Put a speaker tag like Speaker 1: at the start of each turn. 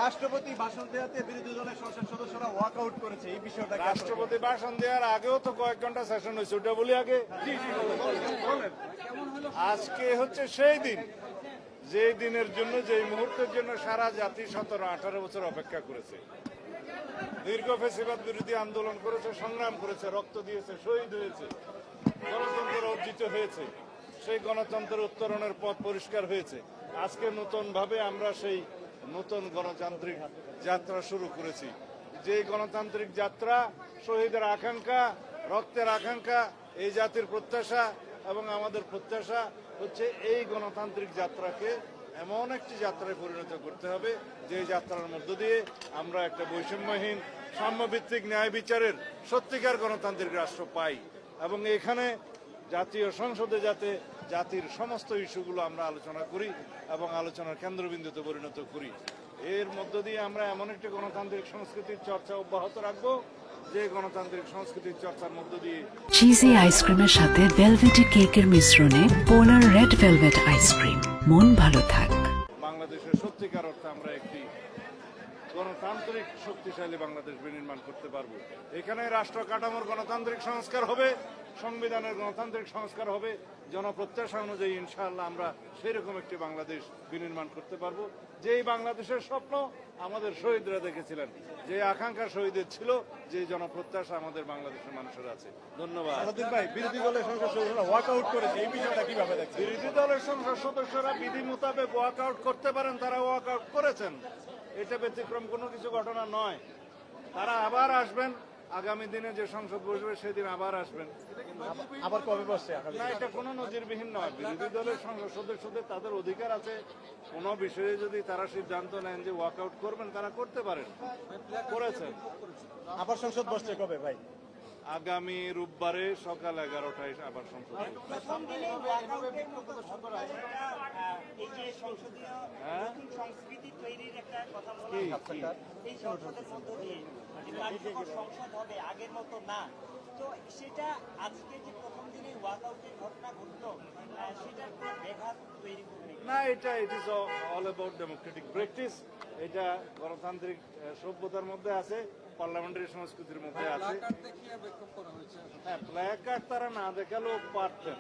Speaker 1: রাষ্ট্রপতি ভাষণ দেওয়াতে বিরোধী দলের সংসদ সদস্যরা ওয়াক আউট করেছে, এই বিষয়টা
Speaker 2: রাষ্ট্রপতি ভাষণ দেওয়ার আগেও তো কয়েক ঘন্টা সেশন হয়েছে, ওটা বলি আগে। আজকে হচ্ছে সেই দিন, যে দিনের জন্য, যে মুহূর্তের জন্য সারা জাতি 17-18 বছর অপেক্ষা করেছে। দীর্ঘ ফ্যাসিবাদ বিরোধী আন্দোলন করেছে, সংগ্রাম করেছে, রক্ত দিয়েছে, শহীদ হয়েছে, গণতন্ত্র অর্জিত হয়েছে, সেই গণতন্ত্রের উত্তরণের পথ পরিষ্কার হয়েছে। আজকে নতুন ভাবে আমরা সেই নতুন গণতান্ত্রিক যাত্রা শুরু করেছি। যে গণতান্ত্রিক যাত্রা, শহীদের আকাঙ্ক্ষা, রক্তের আকাঙ্ক্ষা, এই জাতির প্রত্যাশা এবং আমাদের প্রত্যাশা হচ্ছে এই গণতান্ত্রিক যাত্রাকে এমন একটি যাত্রায় পরিণত করতে হবে যে যাত্রার মধ্য দিয়ে আমরা একটা বৈষম্যহীন, সাম্যভিত্তিক ন্যায় বিচারের সত্যিকার গণতান্ত্রিক রাষ্ট্র পাই। এবং এখানে জাতীয় সংসদে যাতে জাতির সমস্ত ইস্যুগুলো আমরা আলোচনা করি এবং আলোচনার কেন্দ্রবিন্দুতে পরিণত করি। এর মধ্য দিয়ে আমরা এমন একটি গণতান্ত্রিক সংস্কৃতির চর্চা অব্যাহত রাখবো যে গণতান্ত্রিক সংস্কৃতির চর্চার মধ্য দিয়ে
Speaker 3: চিজি আইসক্রিমের সাথে ভেলভেটি কেকের মিশ্রণে পোলার রেড ভেলভেট আইসক্রিম, মন ভালো থাক।
Speaker 2: বাংলাদেশের সত্যিকার অর্থে আমরা একটি গণতান্ত্রিক শক্তিশালী বাংলাদেশ বিনির্মাণ করতে পারবো। এখানে রাষ্ট্র কাঠামোর গণতান্ত্রিক সংস্কার হবে, সংবিধানের গণতান্ত্রিক সংস্কার হবে, জনপ্রত্যাশা অনুযায়ী ইনশাআল্লাহ আমরা সেই রকম একটি বাংলাদেশ বিনির্মাণ করতে পারবো, যেই বাংলাদেশের স্বপ্ন আমাদের শহীদরা দেখেছিলেন, যে আকাঙ্ক্ষা শহীদের ছিল, যে জনপ্রত্যাশা আমাদের বাংলাদেশের মানুষের আছে। ধন্যবাদ।
Speaker 1: ভাই, বিরোধী দলের সংসদ সদস্যরা ওয়াক আউট করেছে, এই বিষয়টা কিভাবে দেখছেন?
Speaker 2: বিরোধী দলের সংসদ সদস্যরা বিধি মোতাবেক ওয়াক আউট করতে পারেন, তারা ওয়াক আউট করেছেন। এটা ব্যতিক্রম কোনো কিছু ঘটনা নয়। তারা আবার আসবেন, আগামী দিনে যে সংসদ বসবে সেদিন আবার আসবেন।
Speaker 1: আবার কবে বসছে?
Speaker 2: না, এটা কোনো নজিরবিহীন নয়। বিরোধী দলের সংসদ সদস্যদের তাদের অধিকার আছে, কোনো বিষয়ে যদি তারা সিদ্ধান্ত নেন যে ওয়াক আউট করবেন, তারা করতে পারেন, করেছেন।
Speaker 1: আবার সংসদ বসছে কবে ভাই?
Speaker 2: আগামী রোববারে সকাল 11টায় আবার সংসদ।
Speaker 4: প্রথম দিনে এই যে সংসদীয় নতুন সংস্কৃতি তৈরির একটা কথা বলা হচ্ছে, এই সংসদের মধ্য দিয়ে কার্যকর সংসদ হবে, আগের মতো না। তো সেটা আজকে যে প্রথম দিনে ওয়াকআউটের ঘটনা ঘটলো, সেটার কোনো ব্যাঘাত তৈরি করবে
Speaker 2: না, এটা it is all about Democratic practice. এটা গণতান্ত্রিক সভ্যতার মধ্যে আছে, পার্লামেন্টারি সংস্কৃতির মধ্যে আছে। হ্যাঁ, প্ল্যাকার্ড তারা না দেখালেও পারতেন।